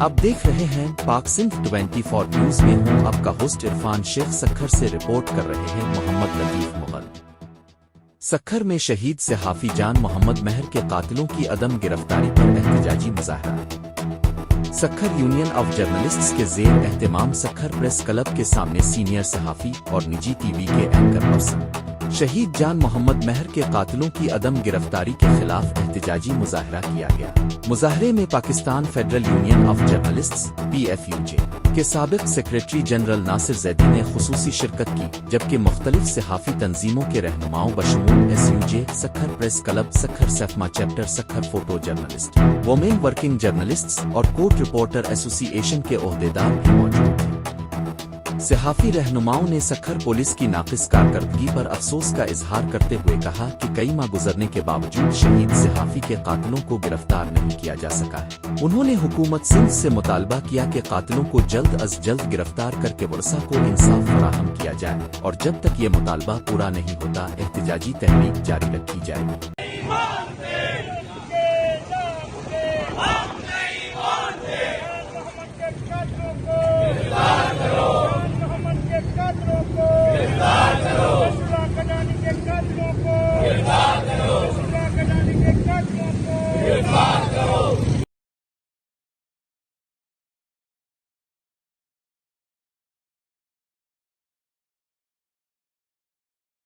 آپ دیکھ رہے ہیں پاک صنف 24 نیوز میں ہوں آپ کا ہوسٹ عرفان شیخ سکھر سے رپورٹ کر رہے ہیں محمد لطیف مغل۔ سکھر میں شہید صحافی جان محمد مہر کے قاتلوں کی عدم گرفتاری پر احتجاجی مظاہرہ۔ سکھر یونین آف جرنلسٹس کے زیر اہتمام سکھر پریس کلب کے سامنے سینئر صحافی اور نجی ٹی وی کے اینکر پرسن شہید جان محمد مہر کے قاتلوں کی عدم گرفتاری کے خلاف احتجاجی مظاہرہ کیا گیا۔ مظاہرے میں Pakistan federal union of journalists (PFUJ) کے سابق سیکریٹری جنرل ناصر زیدی نے خصوصی شرکت کی، جبکہ مختلف صحافی تنظیموں کے رہنماؤں بشمول SUJ، Sukkur press club, Sukkur SAFMA chapter, Sukkur photo journalist, women working journalists اور کورٹ رپورٹر ایسوسی ایشن کے عہدیدار بھی موجود تھے۔ صحافی رہنماؤں نے سکھر پولیس کی ناقص کارکردگی پر افسوس کا اظہار کرتے ہوئے کہا کہ کئی ماہ گزرنے کے باوجود شہید صحافی کے قاتلوں کو گرفتار نہیں کیا جا سکا ہے۔ انہوں نے حکومت سندھ سے مطالبہ کیا کہ قاتلوں کو جلد از جلد گرفتار کر کے ورثاء کو انصاف فراہم کیا جائے، اور جب تک یہ مطالبہ پورا نہیں ہوتا احتجاجی تحریک جاری رکھی جائے گی۔ گرفتار کرو